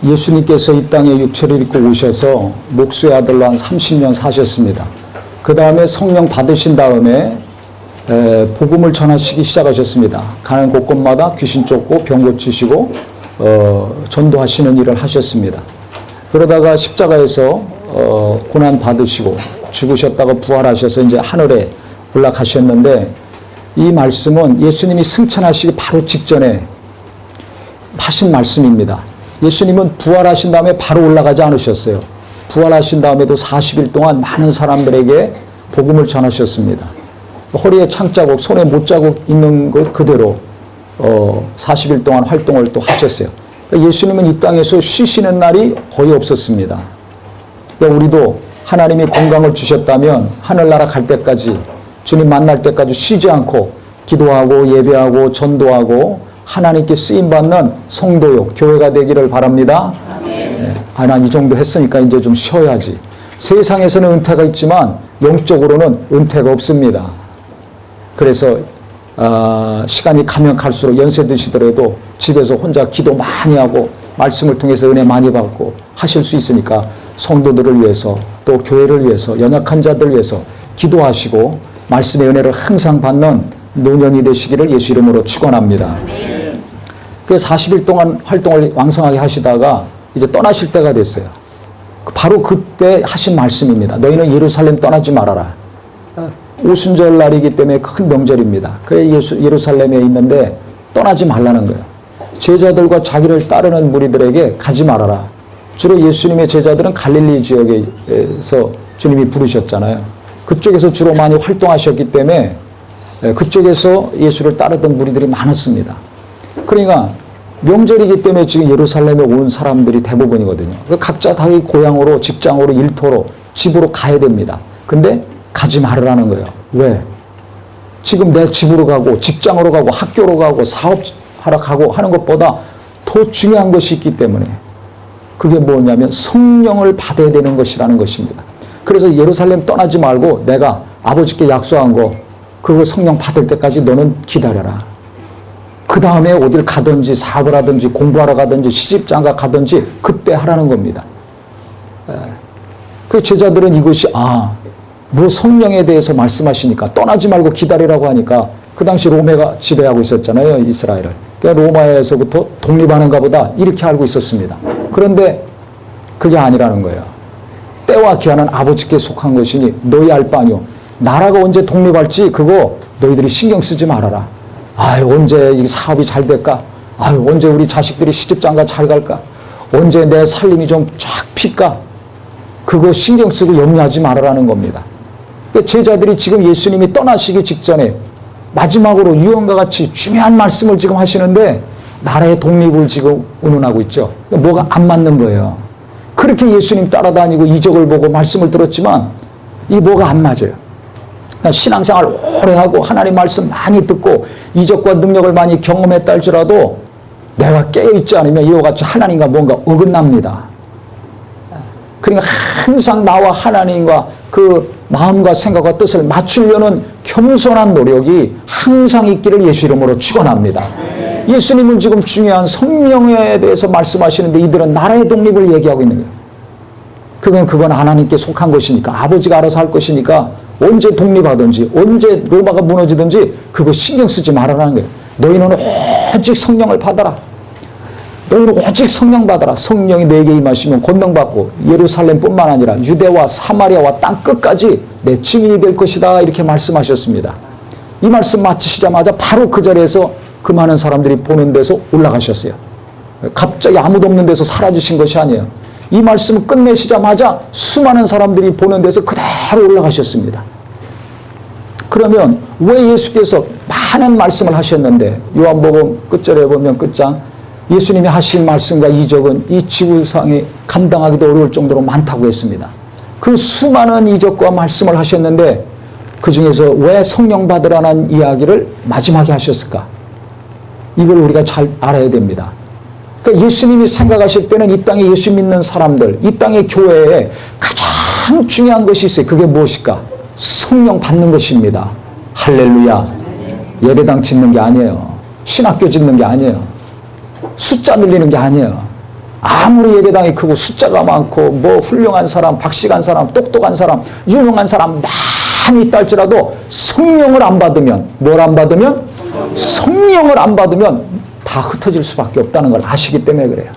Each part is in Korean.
예수님께서 이 땅에 육체를 입고 오셔서 목수의 아들로 한 30년 사셨습니다. 그 다음에 성령 받으신 다음에 복음을 전하시기 시작하셨습니다. 가는 곳곳마다 귀신 쫓고 병 고치시고 전도하시는 일을 하셨습니다. 그러다가 십자가에서 고난 받으시고 죽으셨다가 부활하셔서 이제 하늘에 올라가셨는데, 이 말씀은 예수님이 승천하시기 바로 직전에 하신 말씀입니다. 예수님은 부활하신 다음에 바로 올라가지 않으셨어요. 부활하신 다음에도 40일 동안 많은 사람들에게 복음을 전하셨습니다. 허리에 창자국, 손에 못자국 있는 것 그대로 40일 동안 활동을 또 하셨어요. 예수님은 이 땅에서 쉬시는 날이 거의 없었습니다. 우리도 하나님이 건강을 주셨다면 하늘나라 갈 때까지, 주님 만날 때까지 쉬지 않고 기도하고 예배하고 전도하고 하나님께 쓰임받는 성도요, 교회가 되기를 바랍니다. 난 이 정도 했으니까 이제 좀 쉬어야지. 세상에서는 은퇴가 있지만 영적으로는 은퇴가 없습니다. 그래서 시간이 가면 갈수록 연세 드시더라도 집에서 혼자 기도 많이 하고 말씀을 통해서 은혜 많이 받고 하실 수 있으니까 성도들을 위해서, 또 교회를 위해서, 연약한 자들 위해서 기도하시고 말씀의 은혜를 항상 받는 노년이 되시기를 예수 이름으로 축원합니다. 그 40일 동안 활동을 왕성하게 하시다가 이제 떠나실 때가 됐어요. 바로 그때 하신 말씀입니다. 너희는 예루살렘 떠나지 말아라. 오순절 날이기 때문에 큰 명절입니다. 그래 예루살렘에 있는데 떠나지 말라는 거예요. 제자들과 자기를 따르는 무리들에게 가지 말아라. 주로 예수님의 제자들은 갈릴리 지역에서 주님이 부르셨잖아요. 그쪽에서 주로 많이 활동하셨기 때문에 그쪽에서 예수를 따르던 무리들이 많았습니다. 그러니까 명절이기 때문에 지금 예루살렘에 온 사람들이 대부분이거든요. 각자 자기 고향으로, 직장으로, 일터로, 집으로 가야 됩니다. 근데 가지 말으라는 거예요. 왜? 지금 내 집으로 가고 직장으로 가고 학교로 가고 사업하러 가고 하는 것보다 더 중요한 것이 있기 때문에, 그게 뭐냐면 성령을 받아야 되는 것이라는 것입니다. 그래서 예루살렘 떠나지 말고 내가 아버지께 약속한 거, 그거 성령 받을 때까지 너는 기다려라. 그 다음에 어딜 가든지 사업을 하든지 공부하러 가든지 시집장가 가든지 그때 하라는 겁니다. 그 제자들은 이것이 뭐 성령에 대해서 말씀하시니까 떠나지 말고 기다리라고 하니까, 그 당시 로마가 지배하고 있었잖아요, 이스라엘을. 그러니까 로마에서부터 독립하는가 보다 이렇게 알고 있었습니다. 그런데 그게 아니라는 거예요. 때와 기한은 아버지께 속한 것이니 너희 알 바 아니오. 나라가 언제 독립할지 그거 너희들이 신경 쓰지 말아라. 언제 이 사업이 잘 될까? 언제 우리 자식들이 시집장가 잘 갈까? 언제 내 살림이 좀 쫙 필까? 그거 신경 쓰고 염려하지 말아라는 겁니다. 제자들이 지금 예수님이 떠나시기 직전에 마지막으로 유언과 같이 중요한 말씀을 지금 하시는데 나라의 독립을 지금 운운하고 있죠. 뭐가 안 맞는 거예요. 그렇게 예수님 따라다니고 이적을 보고 말씀을 들었지만 이 뭐가 안 맞아요. 신앙생활 오래 하고 하나님 말씀 많이 듣고 이적과 능력을 많이 경험했다 할지라도 내가 깨어있지 않으면 이와 같이 하나님과 뭔가 어긋납니다. 그러니까 항상 나와 하나님과 그 마음과 생각과 뜻을 맞추려는 겸손한 노력이 항상 있기를 예수 이름으로 축원합니다. 예수님은 지금 중요한 성령에 대해서 말씀하시는데 이들은 나라의 독립을 얘기하고 있는 거예요. 그건 하나님께 속한 것이니까, 아버지가 알아서 할 것이니까 언제 독립하든지 언제 로마가 무너지든지 그거 신경 쓰지 말아라는 거예요. 너희는 오직 성령을 받아라. 너희는 오직 성령 받아라. 성령이 너에게 임하시면 권능받고 예루살렘뿐만 아니라 유대와 사마리아와 땅 끝까지 내 증인이 될 것이다. 이렇게 말씀하셨습니다. 이 말씀 마치시자마자 바로 그 자리에서 그 많은 사람들이 보는 데서 올라가셨어요. 갑자기 아무도 없는 데서 사라지신 것이 아니에요. 이 말씀을 끝내시자마자 수많은 사람들이 보는 데서 그대로 올라가셨습니다. 그러면 왜 예수께서 많은 말씀을 하셨는데, 요한복음 끝절에 보면 끝장, 예수님이 하신 말씀과 이적은 이 지구상에 감당하기도 어려울 정도로 많다고 했습니다. 그 수많은 이적과 말씀을 하셨는데 그 중에서 왜 성령 받으라는 이야기를 마지막에 하셨을까? 이걸 우리가 잘 알아야 됩니다. 그러니까 예수님이 생각하실 때는 이 땅에 예수 믿는 사람들, 이 땅의 교회에 가장 중요한 것이 있어요. 그게 무엇일까? 성령 받는 것입니다. 할렐루야. 예배당 짓는 게 아니에요. 신학교 짓는 게 아니에요. 숫자 늘리는 게 아니에요. 아무리 예배당이 크고 숫자가 많고 뭐 훌륭한 사람, 박식한 사람, 똑똑한 사람, 유명한 사람 많이 있다 할지라도 성령을 안 받으면, 뭘 안 받으면? 성령을 안 받으면 다 흩어질 수밖에 없다는 걸 아시기 때문에 그래요.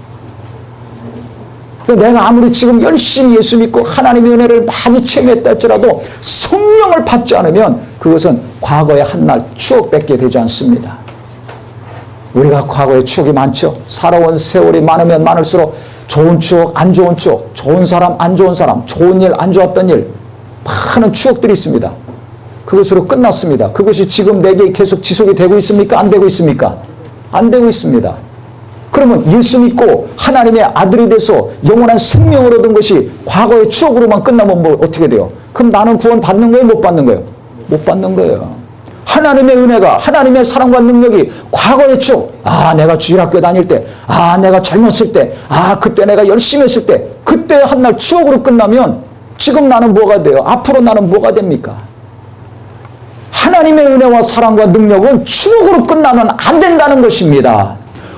내가 아무리 지금 열심히 예수 믿고 하나님의 은혜를 많이 체험했다 할지라도 성령을 받지 않으면 그것은 과거의 한날 추억밖에 되지 않습니다. 우리가 과거에 추억이 많죠. 살아온 세월이 많으면 많을수록 좋은 추억, 안 좋은 추억, 좋은 사람, 안 좋은 사람, 좋은 일, 안 좋았던 일, 많은 추억들이 있습니다. 그것으로 끝났습니다. 그것이 지금 내게 계속 지속이 되고 있습니까? 안 되고 있습니까? 안 되고 있습니다. 그러면 예수 믿고 하나님의 아들이 돼서 영원한 생명을 얻은 것이 과거의 추억으로만 끝나면 뭐 어떻게 돼요? 그럼 나는 구원 받는 거예요? 못 받는 거예요? 못 받는 거예요. 하나님의 은혜가, 하나님의 사랑과 능력이 과거의 추억, 내가 주일학교 다닐 때, 내가 젊었을 때, 그때 내가 열심히 했을 때, 그때 한날 추억으로 끝나면 지금 나는 뭐가 돼요? 앞으로 나는 뭐가 됩니까? 하나님의 은혜와 사랑과 능력은 추억으로 끝나면 안 된다는 것입니다.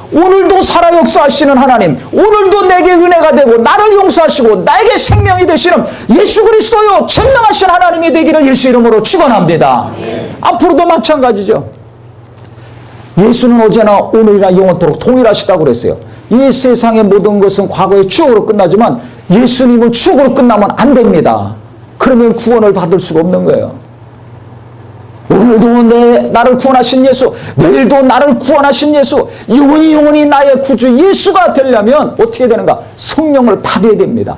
오늘도 살아 역사하시는 하나님, 오늘도 내게 은혜가 되고 나를 용서하시고 나에게 생명이 되시는 예수 그리스도요 전능하신 하나님이 되기를 예수 이름으로 축원합니다. 앞으로도 마찬가지죠. 예수는 어제나 오늘이나 영원토록 동일하시다고 그랬어요. 이 세상의 모든 것은 과거의 추억으로 끝나지만 예수님은 추억으로 끝나면 안 됩니다. 그러면 구원을 받을 수가 없는 거예요. 오늘도 나를 구원하신 예수, 내일도 나를 구원하신 예수, 영원히 나의 구주 예수가 되려면 어떻게 되는가? 성령을 받아야 됩니다.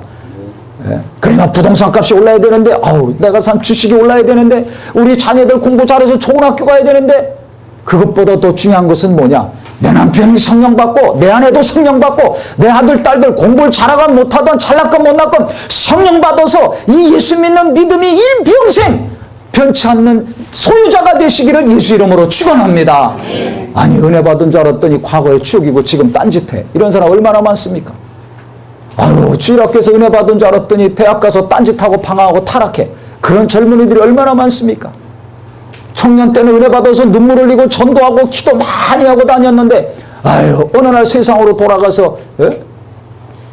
그러나 부동산 값이 올라야 되는데, 내가 산 주식이 올라야 되는데, 우리 자녀들 공부 잘해서 좋은 학교 가야 되는데, 그것보다 더 중요한 것은 뭐냐? 내 남편이 성령 받고, 내 아내도 성령 받고, 내 아들, 딸들 공부를 잘하건 못하건 잘났건 못났건 성령 받아서 이 예수 믿는 믿음이 일평생 변치 않는 소유자가 되시기를 예수 이름으로 축원합니다. 아니 은혜 받은 줄 알았더니 과거의 추억이고 지금 딴짓해. 이런 사람 얼마나 많습니까? 주일학교에서 은혜 받은 줄 알았더니 대학 가서 딴짓하고 방황하고 타락해. 그런 젊은이들이 얼마나 많습니까? 청년 때는 은혜 받아서 눈물 흘리고 전도하고 기도 많이 하고 다녔는데 어느 날 세상으로 돌아가서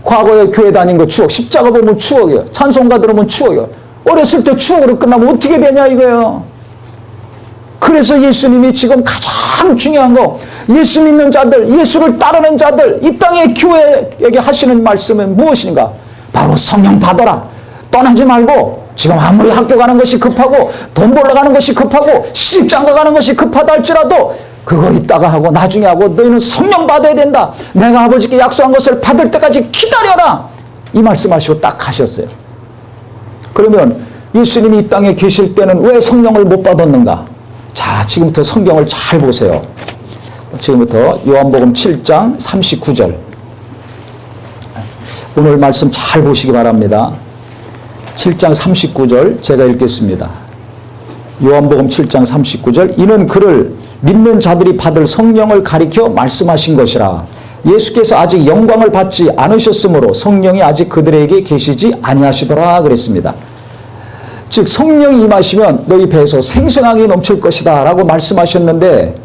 과거에 교회 다닌 거 추억, 십자가 보면 추억이에요. 찬송가 들으면 추억이에요. 어렸을 때 추억으로 끝나면 어떻게 되냐 이거예요. 그래서 예수님이 지금 가장 중요한 거, 예수 믿는 자들, 예수를 따르는 자들, 이 땅의 교회에게 하시는 말씀은 무엇인가? 바로 성령 받아라. 떠나지 말고 지금 아무리 학교 가는 것이 급하고 돈 벌러 가는 것이 급하고 시집장가 가는 것이 급하다 할지라도 그거 이따가 하고 나중에 하고 너희는 성령 받아야 된다. 내가 아버지께 약속한 것을 받을 때까지 기다려라. 이 말씀하시고 딱 가셨어요. 그러면 예수님이 이 땅에 계실 때는 왜 성령을 못 받았는가? 자, 지금부터 성경을 잘 보세요. 지금부터 요한복음 7장 39절. 오늘 말씀 잘 보시기 바랍니다. 7장 39절 제가 읽겠습니다. 요한복음 7장 39절. 이는 그를 믿는 자들이 받을 성령을 가리켜 말씀하신 것이라. 예수께서 아직 영광을 받지 않으셨으므로 성령이 아직 그들에게 계시지 아니하시더라 그랬습니다. 즉 성령이 임하시면 너희 배에서 생생하게 넘칠 것이다 라고 말씀하셨는데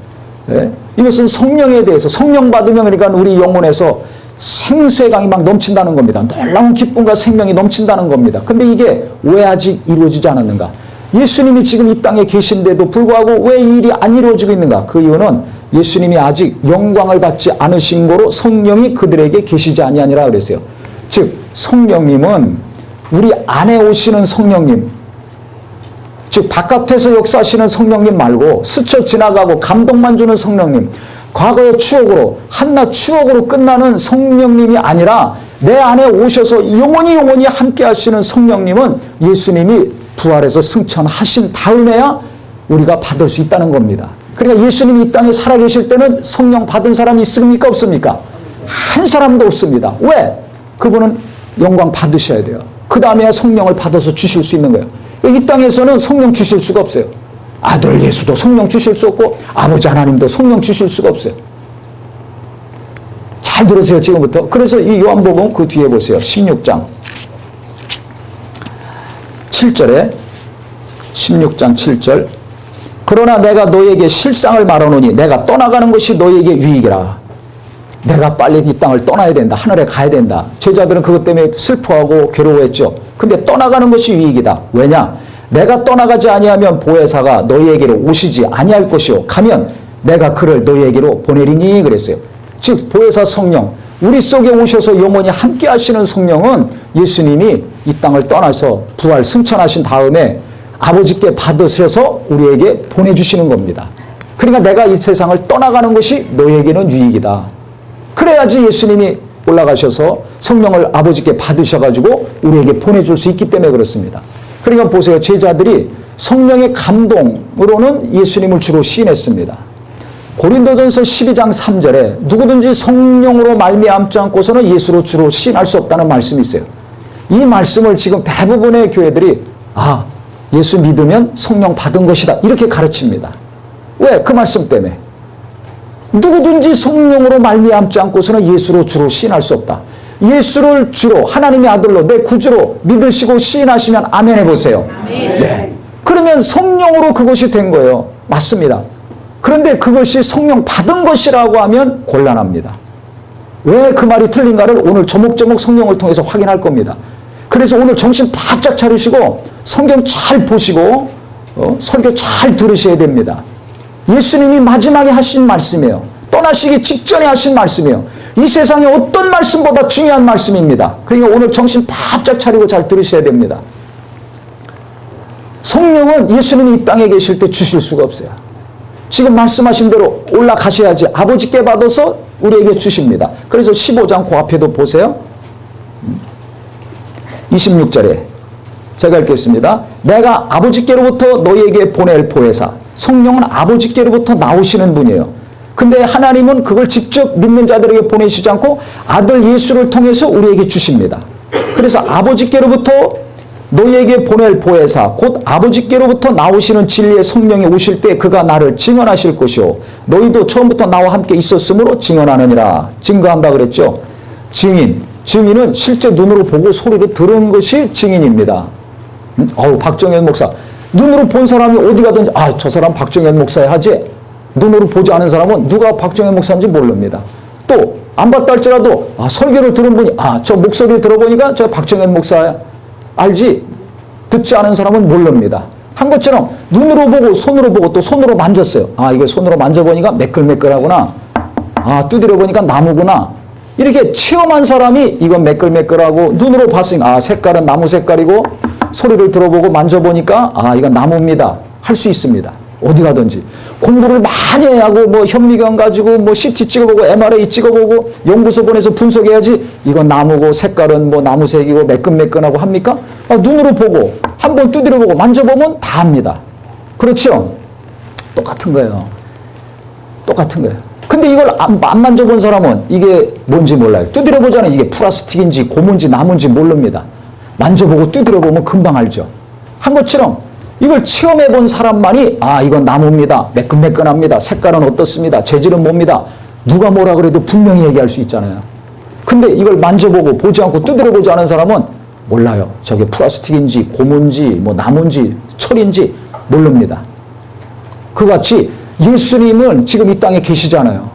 이것은 성령에 대해서 성령 받으면 그러니까 우리 영혼에서 생수의 강이 막 넘친다는 겁니다. 놀라운 기쁨과 생명이 넘친다는 겁니다. 근데 이게 왜 아직 이루어지지 않았는가? 예수님이 지금 이 땅에 계신데도 불구하고 왜 이 일이 안 이루어지고 있는가? 그 이유는 예수님이 아직 영광을 받지 않으신 거로 성령이 그들에게 계시지 아니하니라 그랬어요. 즉 성령님은 우리 안에 오시는 성령님, 즉 바깥에서 역사하시는 성령님 말고 스쳐 지나가고 감동만 주는 성령님, 과거의 추억으로 한낱 추억으로 끝나는 성령님이 아니라 내 안에 오셔서 영원히 함께 하시는 성령님은 예수님이 부활해서 승천하신 다음에야 우리가 받을 수 있다는 겁니다. 그러니까 예수님이 이 땅에 살아계실 때는 성령 받은 사람이 있습니까? 없습니까? 한 사람도 없습니다. 왜? 그분은 영광 받으셔야 돼요. 그 다음에 성령을 받아서 주실 수 있는 거예요. 이 땅에서는 성령 주실 수가 없어요. 아들 예수도 성령 주실 수 없고 아버지 하나님도 성령 주실 수가 없어요. 잘 들으세요 지금부터. 그래서 이 요한복음 그 뒤에 보세요. 16장 7절에 16장 7절. 그러나 내가 너에게 실상을 말하노니 내가 떠나가는 것이 너에게 유익이라. 내가 빨리 이 땅을 떠나야 된다. 하늘에 가야 된다. 제자들은 그것 때문에 슬퍼하고 괴로워했죠. 근데 떠나가는 것이 유익이다. 왜냐? 내가 떠나가지 아니하면 보혜사가 너희에게로 오시지 아니할 것이요. 가면 내가 그를 너희에게로 보내리니 그랬어요. 즉 보혜사 성령, 우리 속에 오셔서 영원히 함께 하시는 성령은 예수님이 이 땅을 떠나서 부활 승천하신 다음에 아버지께 받으셔서 우리에게 보내주시는 겁니다. 그러니까 내가 이 세상을 떠나가는 것이 너희에게는 유익이다. 그래야지 예수님이 올라가셔서 성령을 아버지께 받으셔가지고 우리에게 보내줄 수 있기 때문에 그렇습니다. 그러니까 보세요. 제자들이 성령의 감동으로는 예수님을 주로 시인했습니다. 고린도전서 12장 3절에 누구든지 성령으로 말미암지 않고서는 예수로 주로 시인할 수 없다는 말씀이 있어요. 이 말씀을 지금 대부분의 교회들이 예수 믿으면 성령 받은 것이다 이렇게 가르칩니다. 왜? 그 말씀 때문에. 누구든지 성령으로 말미암지 않고서는 예수로 주로 시인할 수 없다. 예수를 주로 하나님의 아들로 내 구주로 믿으시고 시인하시면 아멘 해보세요. 네. 그러면 성령으로 그것이 된 거예요. 맞습니다. 그런데 그것이 성령 받은 것이라고 하면 곤란합니다. 왜 그 말이 틀린가를 오늘 조목조목 성령을 통해서 확인할 겁니다. 그래서 오늘 정신 바짝 차리시고 성경 잘 보시고 설교 잘 들으셔야 됩니다. 예수님이 마지막에 하신 말씀이에요. 떠나시기 직전에 하신 말씀이에요. 이 세상에 어떤 말씀보다 중요한 말씀입니다. 그러니까 오늘 정신 바짝 차리고 잘 들으셔야 됩니다. 성령은 예수님이 이 땅에 계실 때 주실 수가 없어요. 지금 말씀하신 대로 올라가셔야지 아버지께 받아서 우리에게 주십니다. 그래서 15장 그 앞에도 보세요. 26절에 제가 읽겠습니다. 내가 아버지께로부터 너희에게 보낼 보혜사. 성령은 아버지께로부터 나오시는 분이에요. 근데 하나님은 그걸 직접 믿는 자들에게 보내시지 않고 아들 예수를 통해서 우리에게 주십니다. 그래서 아버지께로부터 너희에게 보낼 보혜사 곧 아버지께로부터 나오시는 진리의 성령이 오실 때 그가 나를 증언하실 것이요 너희도 처음부터 나와 함께 있었으므로 증언하느니라. 증거한다 그랬죠. 증인은 실제 눈으로 보고 소리로 들은 것이 증인입니다. 박정현 목사 눈으로 본 사람이 어디 가든지 저 사람 박정현 목사야 하지 눈으로 보지 않은 사람은 누가 박정현 목사인지 모릅니다. 또 안 봤다 할지라도 설교를 들은 분이 저 목소리를 들어보니까 저 박정현 목사야 알지 듣지 않은 사람은 모릅니다. 한 것처럼 눈으로 보고 손으로 보고 또 손으로 만졌어요. 이게 손으로 만져보니까 매끌매끌하구나. 두드려 보니까 나무구나. 이렇게 체험한 사람이 이건 매끌매끌하고 눈으로 봤으니까 색깔은 나무 색깔이고 소리를 들어보고 만져보니까 이건 나무입니다. 할 수 있습니다. 어디 가든지. 공부를 많이 하고 현미경 가지고 CT 찍어보고 MRI 찍어보고 연구소 보내서 분석해야지 이건 나무고 색깔은 나무색이고 매끈매끈하고 합니까? 눈으로 보고 한번 두드려보고 만져보면 다 합니다. 그렇죠? 똑같은 거예요. 똑같은 거예요. 근데 이걸 안 만져본 사람은 이게 뭔지 몰라요. 두드려보자는 이게 플라스틱인지 고무인지 나무인지 모릅니다. 만져보고 두드려보면 금방 알죠. 한 것처럼 이걸 체험해본 사람만이 이건 나무입니다. 매끈매끈합니다. 색깔은 어떻습니다. 재질은 뭡니다. 누가 뭐라 그래도 분명히 얘기할 수 있잖아요. 근데 이걸 만져보고 보지 않고 두드려보지 않은 사람은 몰라요. 저게 플라스틱인지 고무인지 나무인지 철인지 모릅니다. 그같이 예수님은 지금 이 땅에 계시잖아요.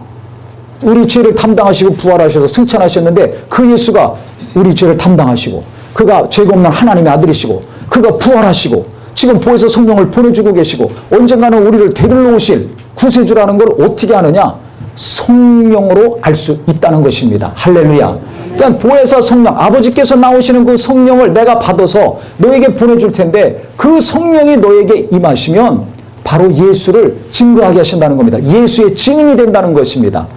우리 죄를 담당하시고 부활하셔서 승천하셨는데 그 예수가 우리 죄를 담당하시고 그가 죄가 없는 하나님의 아들이시고 그가 부활하시고 지금 보혜사 성령을 보내주고 계시고 언젠가는 우리를 데리러 오실 구세주라는 걸 어떻게 아느냐? 성령으로 알 수 있다는 것입니다. 할렐루야. 그러니까 보혜사 성령, 아버지께서 나오시는 그 성령을 내가 받아서 너에게 보내줄 텐데 그 성령이 너에게 임하시면 바로 예수를 증거하게 하신다는 겁니다. 예수의 증인이 된다는 것입니다.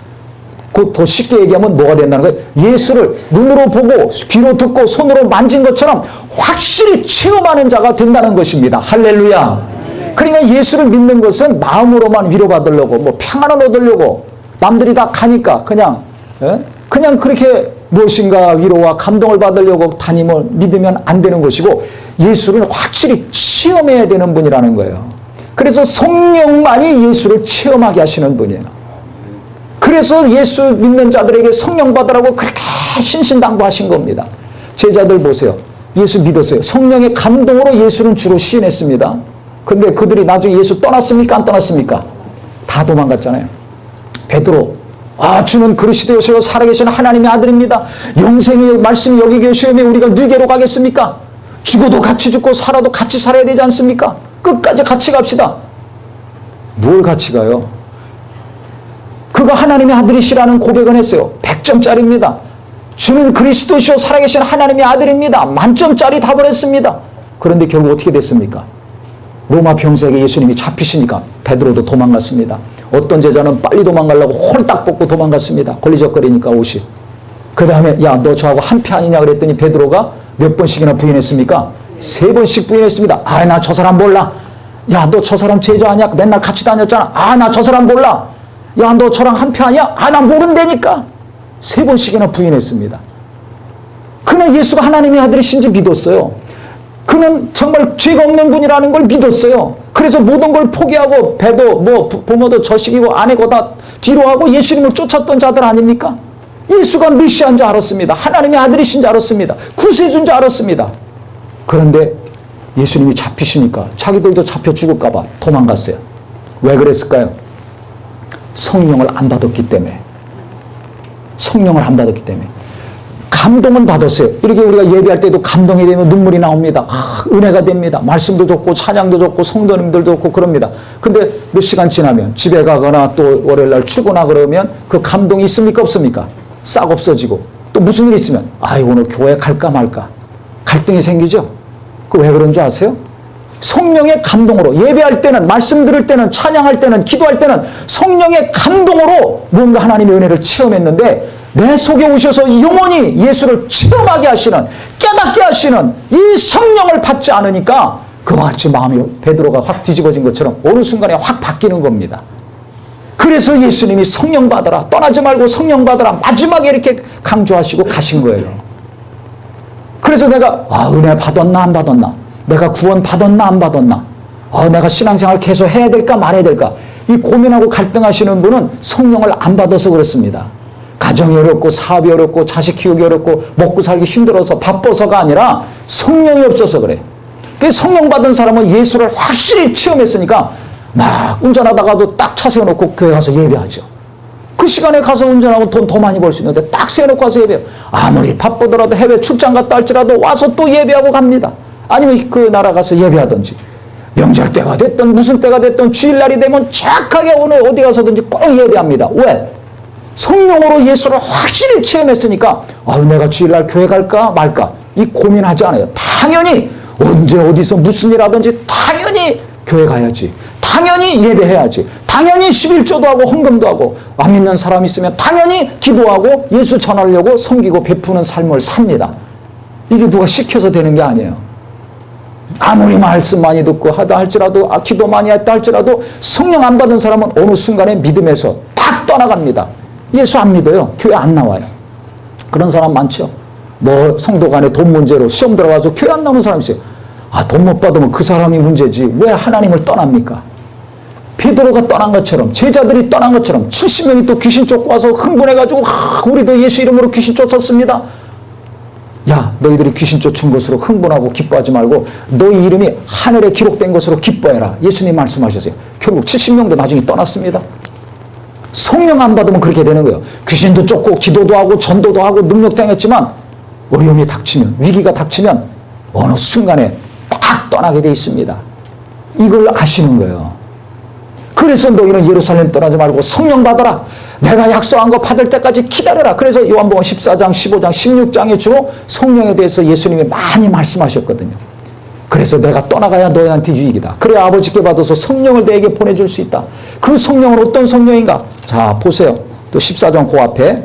곧 더 쉽게 얘기하면 뭐가 된다는 거예요? 예수를 눈으로 보고 귀로 듣고 손으로 만진 것처럼 확실히 체험하는 자가 된다는 것입니다. 할렐루야. 그러니까 예수를 믿는 것은 마음으로만 위로받으려고 평안을 얻으려고 남들이 다 가니까 그냥 그렇게 무엇인가 위로와 감동을 받으려고 다니면 믿으면 안 되는 것이고 예수를 확실히 체험해야 되는 분이라는 거예요. 그래서 성령만이 예수를 체험하게 하시는 분이에요. 그래서 예수 믿는 자들에게 성령 받으라고 그렇게 신신당부하신 겁니다. 제자들 보세요. 예수 믿었어요. 성령의 감동으로 예수는 주로 시인했습니다. 근데 그들이 나중에 예수 떠났습니까? 안 떠났습니까? 다 도망갔잖아요. 베드로 아, 주는 그리스도시요 살아계신 하나님의 아들입니다. 영생의 말씀이 여기 계시오매 우리가 누게로 가겠습니까? 죽어도 같이 죽고 살아도 같이 살아야 되지 않습니까? 끝까지 같이 갑시다. 뭘 같이 가요? 그가 하나님의 아들이시라는 고백은 했어요. 100점짜리입니다. 주는 그리스도시요 살아계신 하나님의 아들입니다. 만점짜리 답을 했습니다. 그런데 결국 어떻게 됐습니까? 로마 병사에게 예수님이 잡히시니까 베드로도 도망갔습니다. 어떤 제자는 빨리 도망가려고 홀딱 벗고 도망갔습니다. 걸리적거리니까 옷이. 그 다음에 야, 너 저하고 한패 아니냐 그랬더니 베드로가 몇 번씩이나 부인했습니까? 3번씩 부인했습니다. 아, 나 저 사람 몰라. 야, 너 저 사람 제자 아니야? 맨날 같이 다녔잖아. 아, 나 저 사람 몰라. 야, 너 저랑 한패 아니야? 아, 나 모른다니까. 3번씩이나 부인했습니다. 그는 예수가 하나님의 아들이신지 믿었어요. 그는 정말 죄가 없는 분이라는 걸 믿었어요. 그래서 모든 걸 포기하고 배도 뭐 부모도 저식이고 아내고 다 뒤로 하고 예수님을 쫓았던 자들 아닙니까? 예수가 메시아인 줄 알았습니다. 하나님의 아들이신 줄 알았습니다. 구세주인 줄 알았습니다. 그런데 예수님이 잡히시니까 자기들도 잡혀 죽을까 봐 도망갔어요. 왜 그랬을까요? 성령을 안 받았기 때문에. 성령을 안 받았기 때문에. 감동은 받았어요. 이렇게 우리가 예배할 때도 감동이 되면 눈물이 나옵니다. 아, 은혜가 됩니다. 말씀도 좋고 찬양도 좋고 성도님들도 좋고 그럽니다. 근데 몇 시간 지나면 집에 가거나 또 월요일날 출근하고 그러면 그 감동이 있습니까 없습니까? 싹 없어지고 또 무슨 일이 있으면 아이고 오늘 교회 갈까 말까 갈등이 생기죠. 그 왜 그런 줄 아세요? 성령의 감동으로 예배할 때는 말씀 들을 때는 찬양할 때는 기도할 때는 성령의 감동으로 뭔가 하나님의 은혜를 체험했는데 내 속에 오셔서 영원히 예수를 체험하게 하시는 깨닫게 하시는 이 성령을 받지 않으니까 그와 같이 마음이 베드로가 확 뒤집어진 것처럼 어느 순간에 확 바뀌는 겁니다. 그래서 예수님이 성령 받아라 떠나지 말고 성령 받아라 마지막에 이렇게 강조하시고 가신 거예요. 그래서 내가 은혜 받았나 안 받았나 내가 구원 받았나 안 받았나 내가 신앙생활 계속 해야 될까 말아야 될까 이 고민하고 갈등하시는 분은 성령을 안 받아서 그렇습니다. 가정이 어렵고 사업이 어렵고 자식 키우기 어렵고 먹고 살기 힘들어서 바빠서가 아니라 성령이 없어서 그래. 그래서 성령 받은 사람은 예수를 확실히 체험했으니까 막 운전하다가도 딱 차 세워놓고 교회 가서 예배하죠. 그 시간에 가서 운전하면 돈 더 많이 벌 수 있는데 딱 세워놓고 가서 예배해요. 아무리 바쁘더라도 해외 출장 갔다 할지라도 와서 또 예배하고 갑니다. 아니면 그 나라 가서 예배하든지 명절 때가 됐든 무슨 때가 됐든 주일날이 되면 착하게 오늘 어디 가서든지 꼭 예배합니다. 왜? 성령으로 예수를 확실히 체험했으니까 내가 주일날 교회 갈까 말까 이 고민하지 않아요. 당연히 언제 어디서 무슨 일 하든지 당연히 교회 가야지. 당연히 예배해야지. 당연히 11조도 하고 헌금도 하고 안 믿는 사람 있으면 당연히 기도하고 예수 전하려고 섬기고 베푸는 삶을 삽니다. 이게 누가 시켜서 되는 게 아니에요. 아무리 말씀 많이 듣고 하다 할지라도 기도 많이 했다 할지라도 성령 안 받은 사람은 어느 순간에 믿음에서 딱 떠나갑니다. 예수 안 믿어요. 교회 안 나와요. 그런 사람 많죠. 뭐 성도 간에 돈 문제로 시험 들어가서 교회 안 나오는 사람이 있어요. 돈 못 받으면 그 사람이 문제지 왜 하나님을 떠납니까? 베드로가 떠난 것처럼 제자들이 떠난 것처럼 70명이 또 귀신 쫓고 와서 흥분해가지고 우리도 예수 이름으로 귀신 쫓았습니다. 야, 너희들이 귀신 쫓은 것으로 흥분하고 기뻐하지 말고 너희 이름이 하늘에 기록된 것으로 기뻐해라. 예수님 말씀하셨어요. 결국 70명도 나중에 떠났습니다. 성령 안 받으면 그렇게 되는 거예요. 귀신도 쫓고 기도도 하고 전도도 하고 능력당했지만 어려움이 닥치면 위기가 닥치면 어느 순간에 딱 떠나게 돼 있습니다. 이걸 아시는 거예요. 그래서 너희는 예루살렘 떠나지 말고 성령 받아라. 내가 약속한 거 받을 때까지 기다려라. 그래서 요한복음 14장, 15장, 16장에 주로 성령에 대해서 예수님이 많이 말씀하셨거든요. 그래서 내가 떠나가야 너희한테 유익이다. 그래야 아버지께 받아서 성령을 너에게 보내줄 수 있다. 그 성령은 어떤 성령인가? 자, 보세요. 또 14장 그 앞에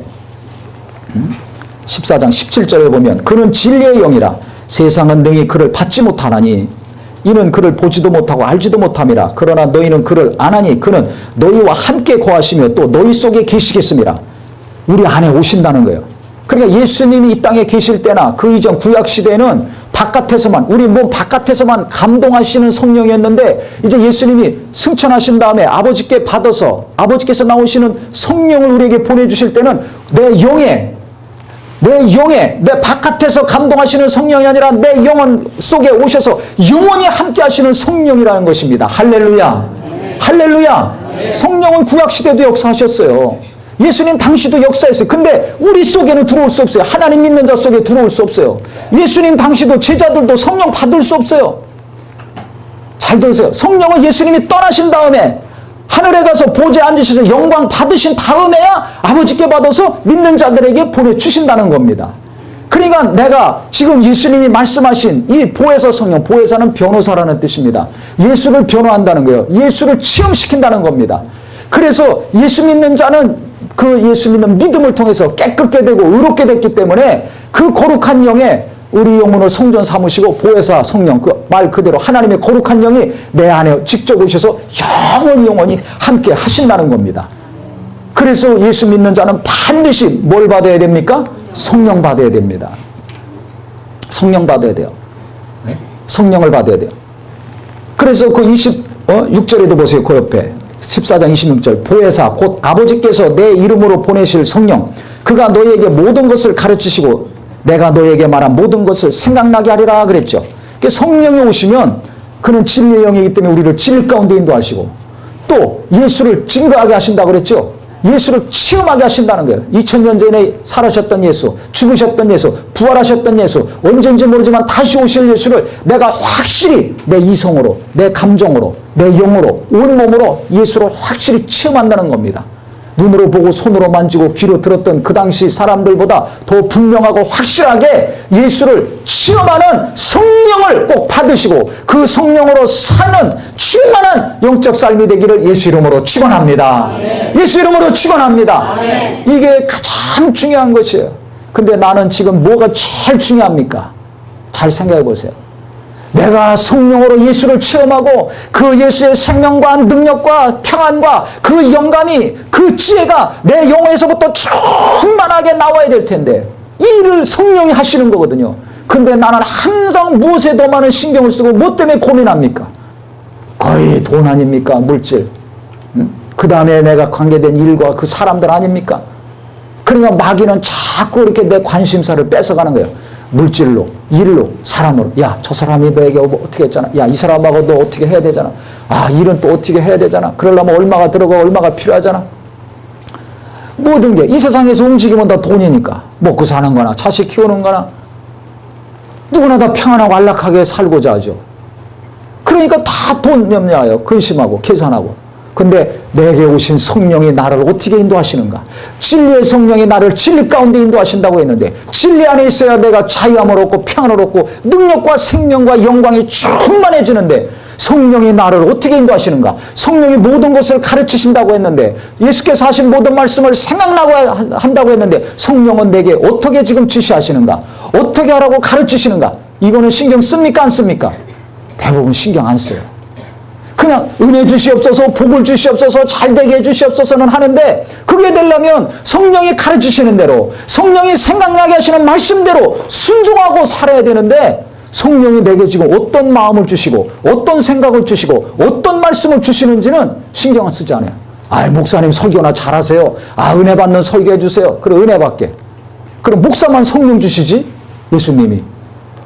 14장 17절에 보면 그는 진리의 영이라 세상은 능히 그를 받지 못하나니 이는 그를 보지도 못하고 알지도 못함이라. 그러나 너희는 그를 아나니 그는 너희와 함께 거하시며 또 너희 속에 계시겠습니다. 우리 안에 오신다는 거예요. 그러니까 예수님이 이 땅에 계실 때나 그 이전 구약시대에는 바깥에서만 우리 몸 바깥에서만 감동하시는 성령이었는데 이제 예수님이 승천하신 다음에 아버지께 받아서 아버지께서 나오시는 성령을 우리에게 보내주실 때는 내 영에 내 바깥에서 감동하시는 성령이 아니라 내 영혼 속에 오셔서 영원히 함께 하시는 성령이라는 것입니다. 할렐루야. 할렐루야. 성령은 구약시대도 역사하셨어요. 예수님 당시도 역사했어요. 근데 우리 속에는 들어올 수 없어요. 하나님 믿는 자 속에 들어올 수 없어요. 예수님 당시도 제자들도 성령 받을 수 없어요. 잘 들으세요. 성령은 예수님이 떠나신 다음에 하늘에 가서 보좌에 앉으셔서 영광 받으신 다음에야 아버지께 받아서 믿는 자들에게 보내주신다는 겁니다. 그러니까 내가 지금 예수님이 말씀하신 이 보혜사 성령, 보혜사는 변호사라는 뜻입니다. 예수를 변호한다는 거예요. 예수를 체험시킨다는 겁니다. 그래서 예수 믿는 자는 그 예수 믿는 믿음을 통해서 깨끗게 되고 의롭게 됐기 때문에 그 거룩한 영에 우리 영혼을 성전 삼으시고 보혜사 성령, 그 말 그대로 하나님의 거룩한 영이 내 안에 직접 오셔서 영원히 함께 하신다는 겁니다. 그래서 예수 믿는 자는 반드시 뭘 받아야 됩니까? 성령 받아야 됩니다. 성령 받아야 돼요. 네? 성령을 받아야 돼요. 그래서 그 26절에도 보세요. 그 옆에 14장 26절 보혜사 곧 아버지께서 내 이름으로 보내실 성령 그가 너희에게 모든 것을 가르치시고 내가 너희에게 말한 모든 것을 생각나게 하리라 그랬죠. 성령이 오시면 그는 진리의 영이기 때문에 우리를 진리 가운데 인도하시고 또 예수를 증거하게 하신다고 그랬죠. 예수를 체험하게 하신다는 거예요. 2000년 전에 살아셨던 예수, 죽으셨던 예수, 부활하셨던 예수, 언제인지 모르지만 다시 오실 예수를 내가 확실히 내 이성으로, 내 감정으로, 내 영으로, 온몸으로 예수를 확실히 체험한다는 겁니다. 눈으로 보고 손으로 만지고 귀로 들었던 그 당시 사람들보다 더 분명하고 확실하게 예수를 체험하는 성령을 꼭 받으시고 그 성령으로 사는 충만한 영적 삶이 되기를 예수 이름으로 축원합니다. 예수 이름으로 축원합니다. 이게 가장 중요한 것이에요. 근데 나는 지금 뭐가 제일 중요합니까? 잘 생각해 보세요. 내가 성령으로 예수를 체험하고 그 예수의 생명과 능력과 평안과 그 영감이 그 지혜가 내 영혼에서부터 충만하게 나와야 될 텐데 이 일을 성령이 하시는 거거든요. 근데 나는 항상 무엇에 더 많은 신경을 쓰고 뭐 때문에 고민합니까? 거의 돈 아닙니까? 물질. 그 다음에 내가 관계된 일과 그 사람들 아닙니까? 그러니까 마귀는 자꾸 이렇게 내 관심사를 뺏어가는 거예요. 물질로, 일로, 사람으로. 야, 저 사람이 너에게 어떻게 했잖아. 야, 이 사람하고 너 어떻게 해야 되잖아. 아, 일은 또 어떻게 해야 되잖아. 그러려면 얼마가 들어가, 얼마가 필요하잖아. 모든 게 이 세상에서 움직이면 다 돈이니까. 먹고 사는 거나 자식 키우는 거나 누구나 다 평안하고 안락하게 살고자 하죠. 그러니까 다 돈 염려하여 근심하고 계산하고. 근데 내게 오신 성령이 나를 어떻게 인도하시는가? 진리의 성령이 나를 진리 가운데 인도하신다고 했는데 진리 안에 있어야 내가 자유함을 얻고 평안을 얻고 능력과 생명과 영광이 충만해지는데 성령이 나를 어떻게 인도하시는가? 성령이 모든 것을 가르치신다고 했는데 예수께서 하신 모든 말씀을 생각나고 한다고 했는데 성령은 내게 어떻게 지금 지시하시는가? 어떻게 하라고 가르치시는가? 이거는 신경 씁니까? 안 씁니까? 대부분 신경 안 써요. 그냥 은혜 주시옵소서, 복을 주시옵소서, 잘되게 해주시옵소서는 하는데 그게 되려면 성령이 가르치시는 대로 성령이 생각나게 하시는 말씀대로 순종하고 살아야 되는데 성령이 내게 지금 어떤 마음을 주시고 어떤 생각을 주시고 어떤 말씀을 주시는지는 신경을 쓰지 않아요. 아, 목사님 설교나 잘하세요. 아, 은혜 받는 설교해 주세요. 그래, 은혜 받게. 그럼 목사만 성령 주시지? 예수님이.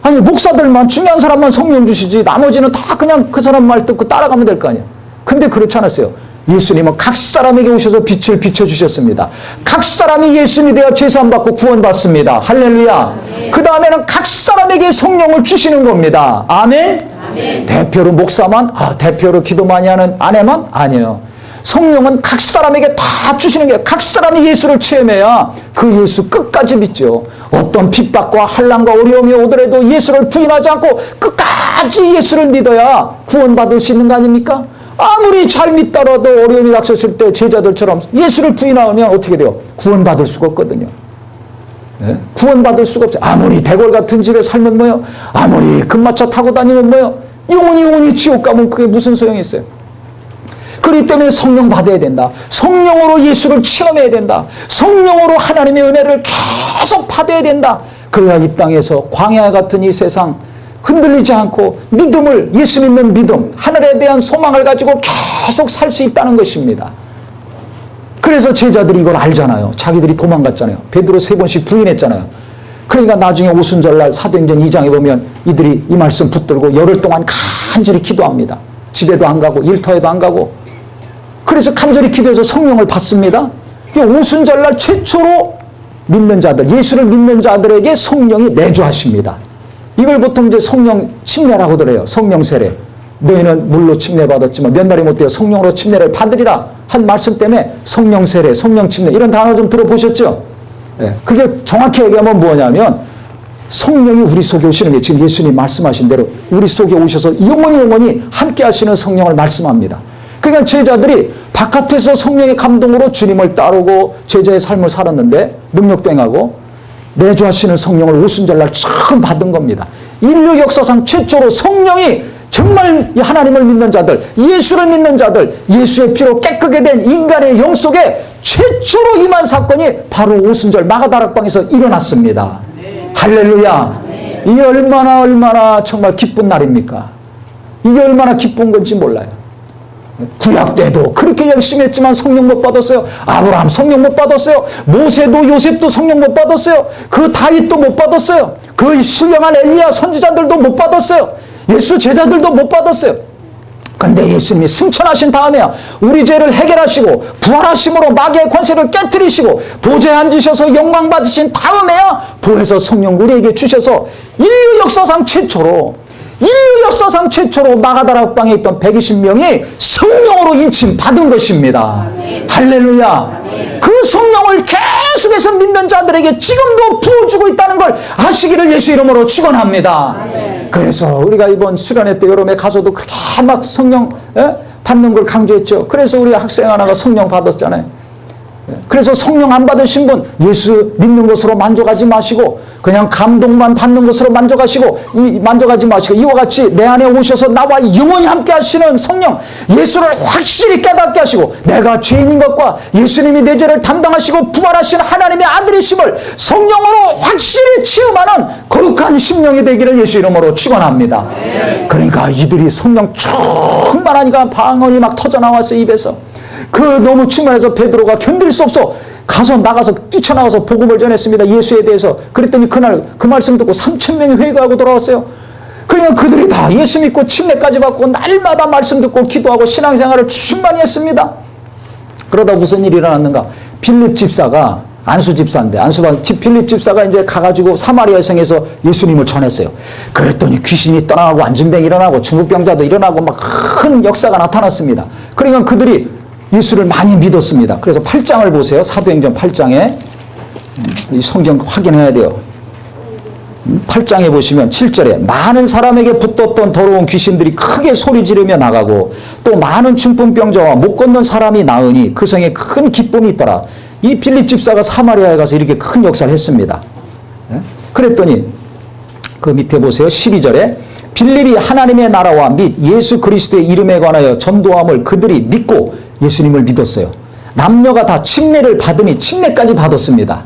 아니, 목사들만 중요한 사람만 성령 주시지 나머지는 다 그냥 그 사람 말 듣고 따라가면 될 거 아니에요. 근데 그렇지 않았어요. 예수님은 각 사람에게 오셔서 빛을 비춰주셨습니다. 각 사람이 예수 믿어야 제사함받고 구원받습니다. 할렐루야. 그 다음에는 각 사람에게 성령을 주시는 겁니다. 아멘? 아멘. 대표로 목사만? 대표로 기도 많이 하는 아내만? 아니에요. 성령은 각 사람에게 다 주시는 게 각 사람이 예수를 체험해야 그 예수 끝까지 믿죠. 어떤 핍박과 환난과 어려움이 오더라도 예수를 부인하지 않고 끝까지 예수를 믿어야 구원받을 수 있는 거 아닙니까? 아무리 잘 믿더라도 어려움이 닥쳤을 때 제자들처럼 예수를 부인하면 어떻게 돼요? 구원받을 수가 없거든요. 네? 구원받을 수가 없어요. 아무리 대궐 같은 집에 살면 뭐요? 아무리 금마차 타고 다니면 뭐요? 영원히 지옥 가면 그게 무슨 소용이 있어요? 그렇기 때문에 성령 받아야 된다. 성령으로 예수를 체험해야 된다. 성령으로 하나님의 은혜를 계속 받아야 된다. 그래야 이 땅에서 광야 같은 이 세상 흔들리지 않고 믿음을, 예수 믿는 믿음, 하늘에 대한 소망을 가지고 계속 살 수 있다는 것입니다. 그래서 제자들이 이걸 알잖아요. 자기들이 도망갔잖아요. 베드로 3번씩 부인했잖아요. 그러니까 나중에 오순절날 사도행전 2장에 보면 이들이 이 말씀 붙들고 열흘 동안 간절히 기도합니다. 집에도 안 가고 일터에도 안 가고. 그래서 간절히 기도해서 성령을 받습니다. 오순절날 최초로 믿는 자들, 예수를 믿는 자들에게 성령이 내주하십니다. 이걸 보통 이제 성령 침례라고 그래요. 성령 세례. 너희는 물로 침례받았지만 몇 날이 못 되어 성령으로 침례를 받으리라 한 말씀 때문에 성령 세례, 성령 침례 이런 단어 좀 들어보셨죠? 예, 그게 정확히 얘기하면 뭐냐면 성령이 우리 속에 오시는 게 지금 예수님 말씀하신 대로 우리 속에 오셔서 영원히 함께 하시는 성령을 말씀합니다. 그러니까 제자들이 바깥에서 성령의 감동으로 주님을 따르고 제자의 삶을 살았는데 능력도 행하고 내주하시는 성령을 오순절날 처음 받은 겁니다. 인류 역사상 최초로 성령이 정말 하나님을 믿는 자들, 예수를 믿는 자들, 예수의 피로 깨끗게 된 인간의 영 속에 최초로 임한 사건이 바로 오순절 마가다락방에서 일어났습니다. 할렐루야. 이게 얼마나 정말 기쁜 날입니까? 이게 얼마나 기쁜 건지 몰라요. 구약 때도 그렇게 열심히 했지만 성령 못 받았어요. 아브라함 성령 못 받았어요. 모세도 요셉도 성령 못 받았어요. 그 다윗도 못 받았어요. 그 신령한 엘리야 선지자들도 못 받았어요. 예수 제자들도 못 받았어요. 근데 예수님이 승천하신 다음에야 우리 죄를 해결하시고 부활하심으로 마귀의 권세를 깨뜨리시고 보좌에 앉으셔서 영광 받으신 다음에야 보혜사 성령 우리에게 주셔서 인류 역사상 최초로 마가다락방에 있던 120명이 성령으로 인침 받은 것입니다. 아멘. 할렐루야. 아멘. 그 성령을 계속해서 믿는 자들에게 지금도 부어주고 있다는 걸 아시기를 예수 이름으로 축원합니다. 아멘. 그래서 우리가 이번 수련회 때 여름에 가서도 그렇게 막 성령 받는 걸 강조했죠. 그래서 우리 학생 하나가 성령 받았잖아요. 그래서 성령 안 받으신 분 예수 믿는 것으로 만족하지 마시고 그냥 감동만 받는 것으로 만족하지 마시고 이와 같이 내 안에 오셔서 나와 영원히 함께 하시는 성령 예수를 확실히 깨닫게 하시고 내가 죄인인 것과 예수님이 내 죄를 담당하시고 부활하신 하나님의 아들이심을 성령으로 확실히 체험하는 거룩한 심령이 되기를 예수 이름으로 축원합니다. 그러니까 이들이 성령 충만하니까 방언이 막 터져나왔어요. 입에서. 그 너무 충만해서 베드로가 견딜 수 없어 나가서 뛰쳐나가서 복음을 전했습니다. 예수에 대해서. 그랬더니 그날 그 말씀 듣고 3,000명이 회개하고 돌아왔어요. 그러니까 그들이 다 예수 믿고 침례까지 받고 날마다 말씀 듣고 기도하고 신앙생활을 충만히 했습니다. 그러다 무슨 일이 일어났는가? 빌립 집사가 안수 집사인데 빌립 집사가 이제 가가지고 사마리아 성에서 예수님을 전했어요. 그랬더니 귀신이 떠나가고 안진병이 일어나고 중국병자도 일어나고 막 큰 역사가 나타났습니다. 그러니까 그들이 예수를 많이 믿었습니다. 그래서 8장을 보세요. 사도행전 8장에 이 성경 확인해야 돼요. 8장에 보시면 7절에 많은 사람에게 붙었던 더러운 귀신들이 크게 소리 지르며 나가고 또 많은 중풍병자와 못 걷는 사람이 나으니 그 성에 큰 기쁨이 있더라. 이 빌립 집사가 사마리아에 가서 이렇게 큰 역사를 했습니다. 그랬더니 그 밑에 보세요. 12절에 빌립이 하나님의 나라와 및 예수 그리스도의 이름에 관하여 전도함을 그들이 믿고 예수님을 믿었어요. 남녀가 다 침례를 받으니 침례까지 받았습니다.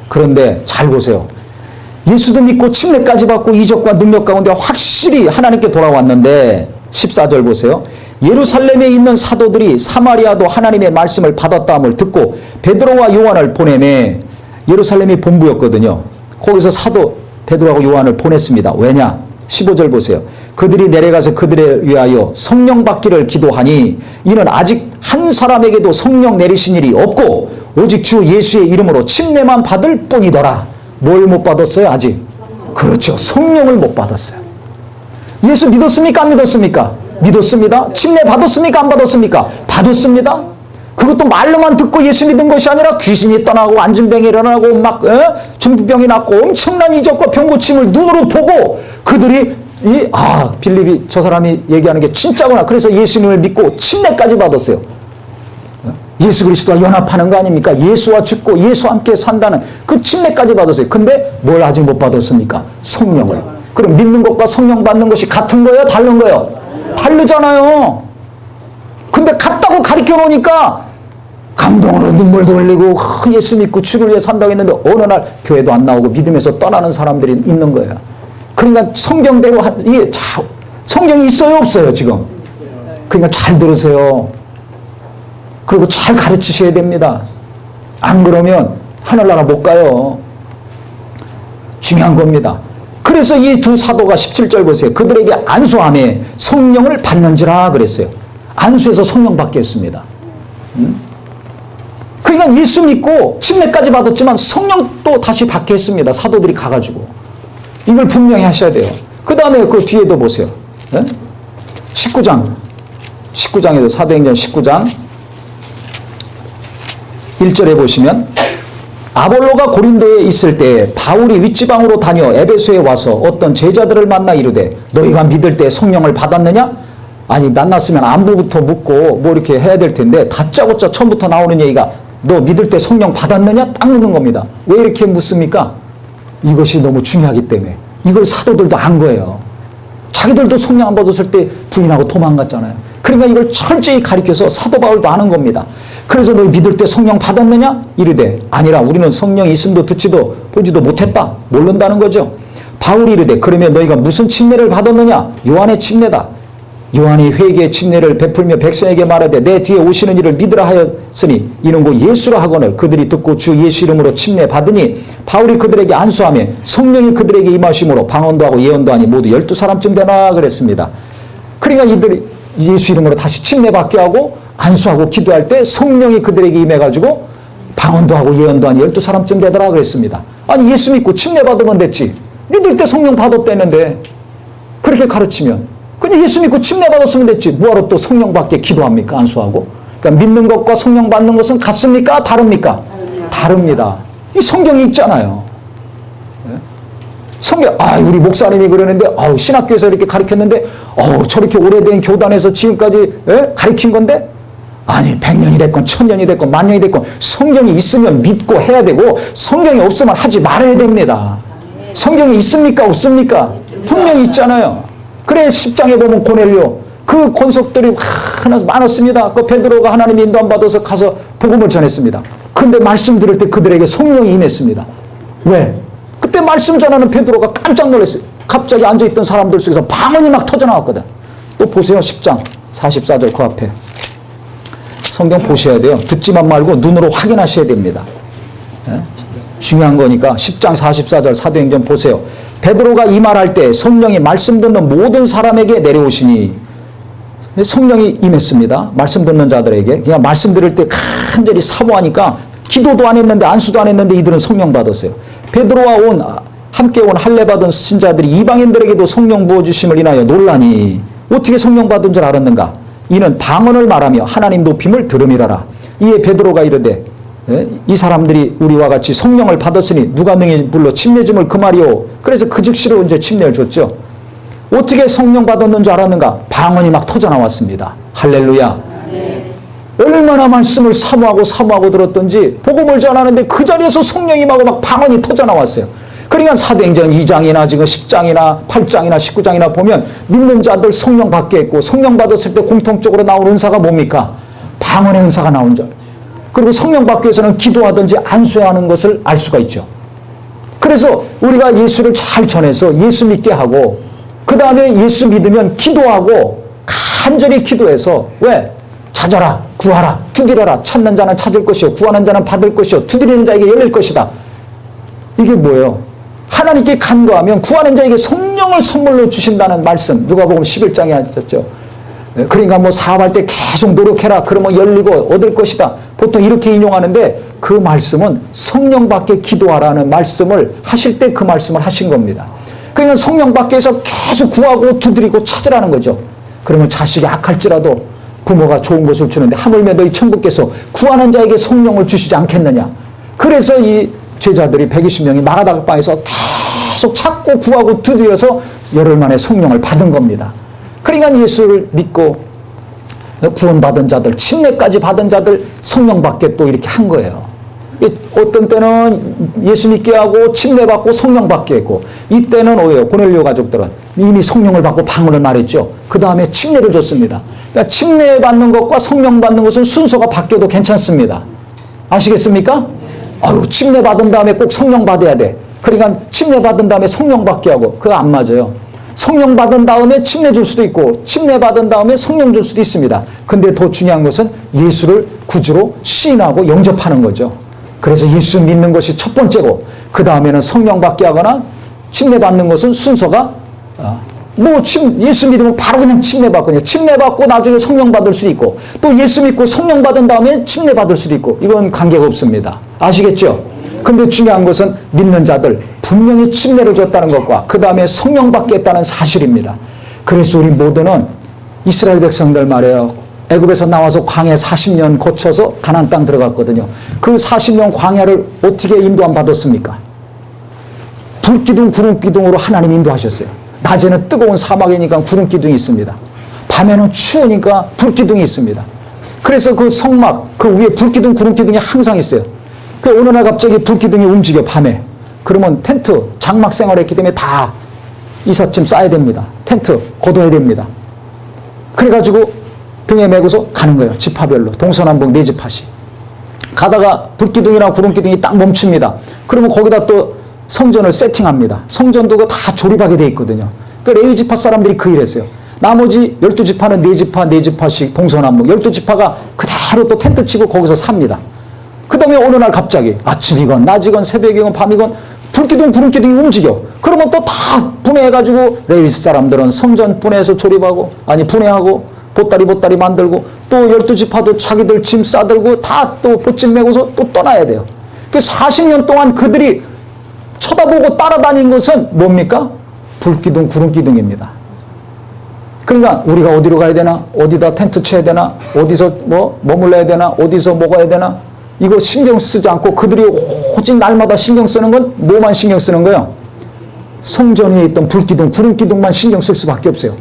그런데 잘 보세요. 예수도 믿고 침례까지 받고 이적과 능력 가운데 확실히 하나님께 돌아왔는데 14절 보세요. 예루살렘에 있는 사도들이 사마리아도 하나님의 말씀을 받았다함을 듣고 베드로와 요한을 보내매 예루살렘이 본부였거든요. 거기서 사도 베드로하고 요한을 보냈습니다. 왜냐? 15절 보세요. 그들이 내려가서 그들에 위하여 성령 받기를 기도하니 이는 아직 한 사람에게도 성령 내리신 일이 없고 오직 주 예수의 이름으로 침례만 받을 뿐이더라. 뭘 못 받았어요? 아직? 그렇죠. 성령을 못 받았어요. 예수 믿었습니까? 안 믿었습니까? 믿었습니다. 침례 받았습니까? 안 받았습니까? 받았습니다. 그것도 말로만 듣고 예수 믿은 것이 아니라 귀신이 떠나고 안진병이 일어나고 막 중풍병이 낫고 엄청난 이적과 병고침을 눈으로 보고 그들이 빌립이 저 사람이 얘기하는 게 진짜구나. 그래서 예수님을 믿고 침례까지 받았어요. 예수 그리스도와 연합하는 거 아닙니까? 예수와 죽고 예수와 함께 산다는 그 침례까지 받았어요. 근데 뭘 아직 못 받았습니까? 성령을. 그럼 믿는 것과 성령 받는 것이 같은 거예요? 다른 거예요? 다르잖아요. 근데 같다고 가르쳐 놓으니까 감동으로 눈물도 흘리고 예수 믿고 주를 위해 산다고 했는데 어느 날 교회도 안 나오고 믿음에서 떠나는 사람들이 있는 거예요. 그러니까 성경대로 이게 성경이 있어요? 없어요? 지금? 그러니까 잘 들으세요. 그리고 잘 가르치셔야 됩니다. 안 그러면 하늘나라 못 가요. 중요한 겁니다. 그래서 이 두 사도가 17절 보세요. 그들에게 안수함에 성령을 받는지라 그랬어요. 안수해서 성령 받게 했습니다. 그러니까 예수 믿고 침례까지 받았지만 성령 또 다시 받게 했습니다. 사도들이 가가지고. 이걸 분명히 하셔야 돼요. 그 다음에 그 뒤에도 보세요. 19장에도 사도행전 19장 1절에 보시면 아볼로가 고린도에 있을 때 바울이 윗지방으로 다녀 에베소에 와서 어떤 제자들을 만나 이르되 너희가 믿을 때 성령을 받았느냐? 아니 만났으면 안부부터 묻고 뭐 이렇게 해야 될 텐데 다짜고짜 처음부터 나오는 얘기가 너 믿을 때 성령 받았느냐? 딱 묻는 겁니다. 왜 이렇게 묻습니까? 이것이 너무 중요하기 때문에. 이걸 사도들도 안 거예요. 자기들도 성령 안 받았을 때 부인하고 도망갔잖아요. 그러니까 이걸 철저히 가리켜서 사도 바울도 아는 겁니다. 그래서 너희 믿을 때 성령 받았느냐? 이르되 아니라 우리는 성령이 있음도 듣지도 보지도 못했다. 모른다는 거죠. 바울이 이르되 그러면 너희가 무슨 침례를 받았느냐? 요한의 침례다. 요한이 회개의 침례를 베풀며 백성에게 말하되 내 뒤에 오시는 이를 믿으라 하였으니 이는 곧 예수라 하거늘 그들이 듣고 주 예수 이름으로 침례 받으니 바울이 그들에게 안수하며 성령이 그들에게 임하심으로 방언도 하고 예언도 하니 모두 12사람쯤 되나 그랬습니다. 그러니까 이들이 예수 이름으로 다시 침례 받게 하고 안수하고 기도할 때 성령이 그들에게 임해가지고 방언도 하고 예언도 하니 12사람쯤 되더라 그랬습니다. 아니 예수 믿고 침례 받으면 됐지. 믿을 때 성령 받았다는데 그렇게 가르치면 그냥 예수 믿고 침례 받았으면 됐지. 뭐하러 또 성령 받게 기도합니까? 안수하고. 그러니까 믿는 것과 성령 받는 것은 같습니까? 다릅니까? 다릅니다. 이 성경이 있잖아요. 성경, 우리 목사님이 그러는데, 신학교에서 이렇게 가르쳤는데, 저렇게 오래된 교단에서 지금까지 가르친 건데? 아니, 100년이 됐건, 1000년이 됐건, 만년이 됐건, 성경이 있으면 믿고 해야 되고, 성경이 없으면 하지 말아야 됩니다. 성경이 있습니까? 없습니까? 분명히 있잖아요. 그래 10장에 보면 고넬료 그 권속들이 많았습니다. 그 베드로가 하나님 인도함 받아서 가서 복음을 전했습니다. 근데 말씀 들을 때 그들에게 성령이 임했습니다. 왜? 그때 말씀 전하는 베드로가 깜짝 놀랐어요. 갑자기 앉아있던 사람들 속에서 방언이 막 터져나왔거든. 또 보세요. 10장 44절 그 앞에. 성경 보셔야 돼요. 듣지만 말고 눈으로 확인하셔야 됩니다. 중요한 거니까 10장 44절 사도행전 보세요. 베드로가 이 말할 때 성령이 말씀 듣는 모든 사람에게 내려오시니 성령이 임했습니다. 말씀 듣는 자들에게. 그냥 말씀 들을 때 간절히 사모하니까 기도도 안 했는데 안수도 안 했는데 이들은 성령 받았어요. 베드로와 함께 온 할례 받은 신자들이 이방인들에게도 성령 부어주심을 인하여 놀라니 어떻게 성령 받은 줄 알았는가? 이는 방언을 말하며 하나님 높임을 들음이라라. 이에 베드로가 이르되 이 사람들이 우리와 같이 성령을 받았으니 누가 능히 불러 침례 줌을 금하리오. 그래서 그 즉시로 이제 침례를 줬죠. 어떻게 성령 받았는 줄 알았는가? 방언이 막 터져 나왔습니다. 할렐루야. 네. 얼마나 말씀을 사모하고 들었던지 복음을 전하는데 그 자리에서 성령이 막 방언이 터져 나왔어요. 그러니까 사도행전 2장이나 지금 10장이나 8장이나 19장이나 보면 믿는 자들 성령 받게 했고 성령 받았을 때 공통적으로 나온 은사가 뭡니까? 방언의 은사가 나온 줄. 그리고 성령 받기 위해서는 기도하든지 안수하는 것을 알 수가 있죠. 그래서 우리가 예수를 잘 전해서 예수 믿게 하고 그 다음에 예수 믿으면 기도하고 간절히 기도해서 왜? 찾아라, 구하라, 두드려라. 찾는 자는 찾을 것이요 구하는 자는 받을 것이요 두드리는 자에게 열릴 것이다. 이게 뭐예요? 하나님께 간구하면 구하는 자에게 성령을 선물로 주신다는 말씀. 누가복음 11장에 하셨죠. 그러니까 뭐 사업할 때 계속 노력해라. 그러면 열리고 얻을 것이다. 보통 이렇게 인용하는데 그 말씀은 성령 받게 기도하라는 말씀을 하실 때 그 말씀을 하신 겁니다. 그러니까 성령 받게 해서 계속 구하고 두드리고 찾으라는 거죠. 그러면 자식이 악할지라도 부모가 좋은 것을 주는데 하물며 너희 천국께서 구하는 자에게 성령을 주시지 않겠느냐. 그래서 이 제자들이 120명이 마가다락방에서 계속 찾고 구하고 두드려서 열흘 만에 성령을 받은 겁니다. 그러니까 예수를 믿고 구원받은 자들, 침례까지 받은 자들 성령 받게 또 이렇게 한 거예요. 어떤 때는 예수 믿게 하고 침례 받고 성령 받게 했고 이때는 오해요. 고넬료 가족들은 이미 성령을 받고 방언을 말했죠. 그 다음에 침례를 줬습니다. 그러니까 침례 받는 것과 성령 받는 것은 순서가 바뀌어도 괜찮습니다. 아시겠습니까? 침례 받은 다음에 꼭 성령 받아야 돼. 그러니까 침례 받은 다음에 성령 받게 하고 그거 안 맞아요. 성령 받은 다음에 침례 줄 수도 있고 침례 받은 다음에 성령 줄 수도 있습니다. 근데 더 중요한 것은 예수를 구주로 시인하고 영접하는 거죠. 그래서 예수 믿는 것이 첫 번째고 그 다음에는 성령 받게 하거나 침례 받는 것은 순서가 예수 믿으면 바로 그냥 침례받거든요. 침례받고 나중에 성령 받을 수도 있고, 또 예수 믿고 성령 받은 다음에 침례 받을 수도 있고, 이건 관계가 없습니다. 아시겠죠? 근데 중요한 것은 믿는 자들 분명히 침례를 줬다는 것과 그 다음에 성령 받겠다는 사실입니다. 그래서 우리 모두는 이스라엘 백성들 말이에요. 애굽에서 나와서 광야 40년 거쳐서 가나안 땅 들어갔거든요. 그 40년 광야를 어떻게 인도함 받았습니까? 불기둥 구름기둥으로 하나님 인도하셨어요. 낮에는 뜨거운 사막이니까 구름기둥이 있습니다. 밤에는 추우니까 불기둥이 있습니다. 그래서 그 성막 그 위에 불기둥 구름기둥이 항상 있어요. 그 어느 날 갑자기 불기둥이 움직여 밤에. 그러면 텐트 장막 생활했기 때문에 다 이삿짐 싸야 됩니다. 텐트 걷어야 됩니다. 그래가지고 등에 메고서 가는 거예요. 지파별로 동서남북 4지파씩 가다가 불기둥이나 구름기둥이 딱 멈춥니다. 그러면 거기다 또 성전을 세팅합니다. 성전도 다 조립하게 돼 있거든요. 그 레위지파 사람들이 그 일했어요. 나머지 12지파는 4지파씩 동서남북 12지파가 그대로 또 텐트 치고 거기서 삽니다. 그 다음에 어느 날 갑자기 아침이건 낮이건 새벽이건 밤이건 불기둥 구름기둥이 움직여. 그러면 또 다 분해해가지고 레위 사람들은 성전 분해해서 조립하고 분해하고 보따리 만들고 또 12지파도 자기들 짐 싸들고 다 또 보찜 메고서 또 떠나야 돼요. 그 40년 동안 그들이 쳐다보고 따라다닌 것은 뭡니까? 불기둥 구름기둥입니다. 그러니까 우리가 어디로 가야 되나? 어디다 텐트 쳐야 되나? 어디서 머물러야 되나? 어디서 먹어야 되나? 이거 신경 쓰지 않고 그들이 오직 날마다 신경 쓰는 건 뭐만 신경 쓰는 거예요? 성전 위에 있던 불기둥 구름기둥만 신경 쓸 수밖에 없어요.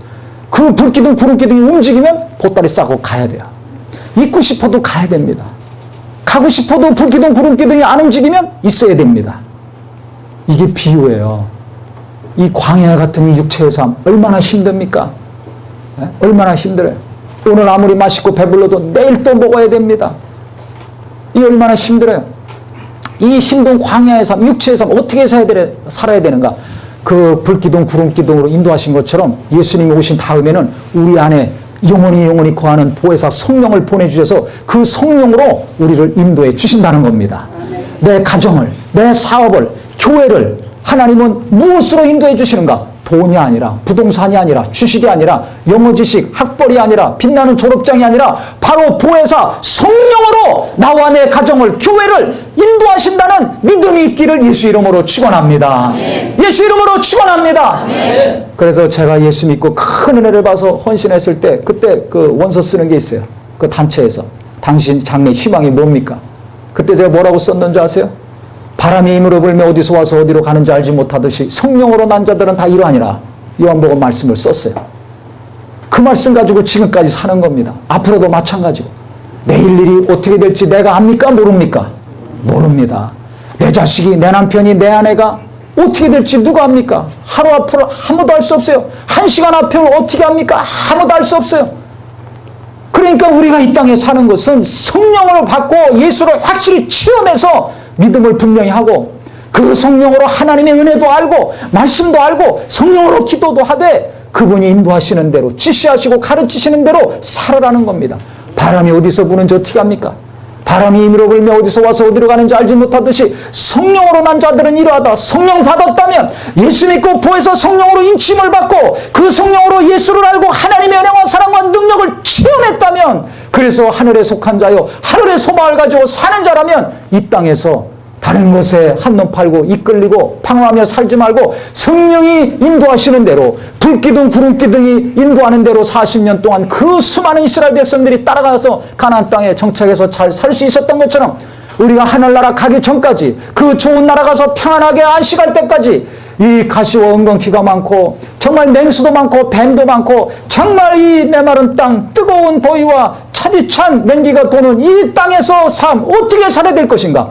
그 불기둥 구름기둥이 움직이면 보따리 싸고 가야 돼요. 있고 싶어도 가야 됩니다. 가고 싶어도 불기둥 구름기둥이 안 움직이면 있어야 됩니다. 이게 비유예요. 이 광야 같은 이 육체의 삶 얼마나 힘듭니까? 얼마나 힘들어요. 오늘 아무리 맛있고 배불러도 내일 또 먹어야 됩니다. 이 얼마나 힘들어요. 이 힘든 광야의 삶, 육체의 삶 어떻게 살아야 되는가? 그 불기둥 구름기둥으로 인도하신 것처럼 예수님이 오신 다음에는 우리 안에 영원히 거하는 보혜사 성령을 보내주셔서 그 성령으로 우리를 인도해 주신다는 겁니다. 내 가정을, 내 사업을, 교회를 하나님은 무엇으로 인도해 주시는가? 돈이 아니라, 부동산이 아니라, 주식이 아니라, 영어 지식, 학벌이 아니라, 빛나는 졸업장이 아니라 바로 보혜사 성령으로 나와 내 가정을, 교회를 인도하신다는 믿음이 있기를 예수 이름으로 축원합니다. 예수 이름으로 축원합니다. 그래서 제가 예수 믿고 큰 은혜를 봐서 헌신했을 때 그때 그 원서 쓰는 게 있어요. 그 단체에서 당신 장래 희망이 뭡니까? 그때 제가 뭐라고 썼는지 아세요? 바람이 힘으로 불며 어디서 와서 어디로 가는지 알지 못하듯이 성령으로 난 자들은 다 이러하니라. 요한복음 말씀을 썼어요. 그 말씀 가지고 지금까지 사는 겁니다. 앞으로도 마찬가지고. 내일 일이 어떻게 될지 내가 압니까? 모릅니까? 모릅니다. 내 자식이, 내 남편이, 내 아내가 어떻게 될지 누가 압니까? 하루 앞을 아무도 알 수 없어요. 1시간 앞을 어떻게 압니까? 아무도 알 수 없어요. 그러니까 우리가 이 땅에 사는 것은 성령을 받고 예수를 확실히 체험해서 믿음을 분명히 하고 그 성령으로 하나님의 은혜도 알고 말씀도 알고 성령으로 기도도 하되 그분이 인도하시는 대로 지시하시고 가르치시는 대로 살아라는 겁니다. 바람이 어디서 부는지 어떻게 합니까? 바람이 임으로 불며 어디서 와서 어디로 가는지 알지 못하듯이 성령으로 난 자들은 이러하다. 성령 받았다면 예수 믿고 보혜사 성령으로 인침을 받고 그 성령으로 예수를 알고 하나님의 은혜와 사랑과 능력을 체험했다면 그래서 하늘에 속한 자요 하늘의 소망을 가지고 사는 자라면 이 땅에서 다른 것에 한눈 팔고 이끌리고 방황하며 살지 말고 성령이 인도하시는 대로 불기둥 구름기둥이 인도하는 대로 40년 동안 그 수많은 이스라엘 백성들이 따라가서 가나안 땅에 정착해서 잘 살 수 있었던 것처럼 우리가 하늘나라 가기 전까지 그 좋은 나라 가서 평안하게 안식할 때까지 이 가시와 은건키가 많고 정말 맹수도 많고 뱀도 많고 정말 이 메마른 땅 뜨거운 더위와 차디찬 냉기가 도는 이 땅에서 삶 어떻게 살아야 될 것인가?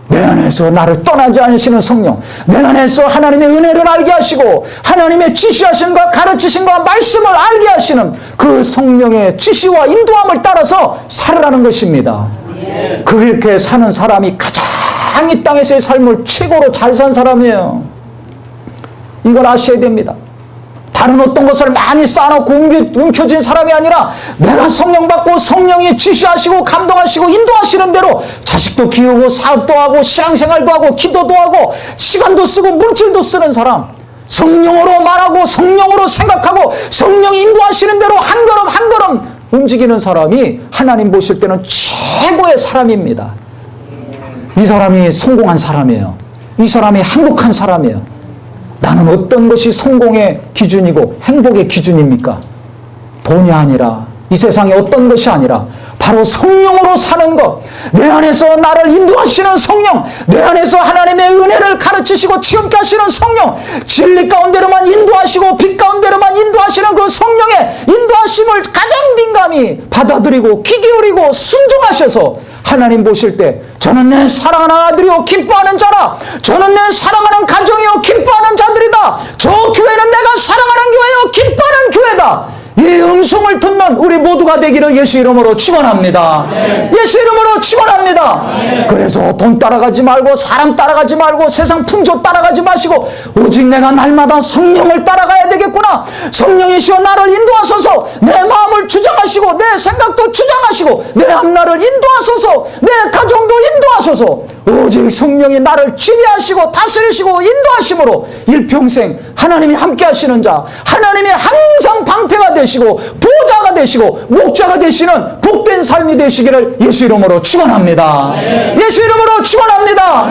내 안에서 나를 떠나지 않으시는 성령, 내 안에서 하나님의 은혜를 알게 하시고 하나님의 지시하신과 가르치신과 말씀을 알게 하시는 그 성령의 지시와 인도함을 따라서 살아라는 것입니다. 그렇게 사는 사람이 가장 이 땅에서의 삶을 최고로 잘 산 사람이에요. 이걸 아셔야 됩니다. 다른 어떤 것을 많이 쌓아놓고 움켜쥔 사람이 아니라 내가 성령 받고 성령이 지시하시고 감동하시고 인도하시는 대로 자식도 키우고 사업도 하고 신앙생활도 하고 기도도 하고 시간도 쓰고 물질도 쓰는 사람 성령으로 말하고 성령으로 생각하고 성령이 인도하시는 대로 한 걸음 한 걸음 움직이는 사람이 하나님 보실 때는 최고의 사람입니다. 이 사람이 성공한 사람이에요. 이 사람이 행복한 사람이에요. 나는 어떤 것이 성공의 기준이고 행복의 기준입니까? 돈이 아니라, 이 세상에 어떤 것이 아니라 바로 성령으로 사는 것, 내 안에서 나를 인도하시는 성령, 내 안에서 하나님의 은혜를 가르치시고 치닫게 하시는 성령, 진리 가운데로만 인도하시고 빛 가운데로만 인도하시는 그 성령의 인도하심을 가장 민감히 받아들이고 귀 기울이고 순종하셔서 하나님 보실 때 저는 내 사랑하는 아들이요 기뻐하는 자라, 저는 내 사랑하는 가정이요 기뻐하는 자들이다, 저 교회는 내가 사랑하는 교회요 기뻐하는 교회다, 이 음성을 듣는 우리 모두가 되기를 예수 이름으로 축원합니다. 예수 이름으로 축원합니다. 그래서 돈 따라가지 말고 사람 따라가지 말고 세상 풍조 따라가지 마시고 오직 내가 날마다 성령을 따라가야 되겠구나. 성령이시여 나를 인도하소서. 내 마음을 주장하시고 내 생각도 주장하시고 내 앞날을 인도하소서. 내 가정도 인도하소서. 오직 성령이 나를 지배하시고 다스리시고 인도하심으로 일평생 하나님이 함께 하시는 자, 하나님이 항상 방패가 되시고 보호자가 되시고 목자가 되시는 복된 삶이 되시기를 예수 이름으로 축원합니다. 예수 이름으로 축원합니다.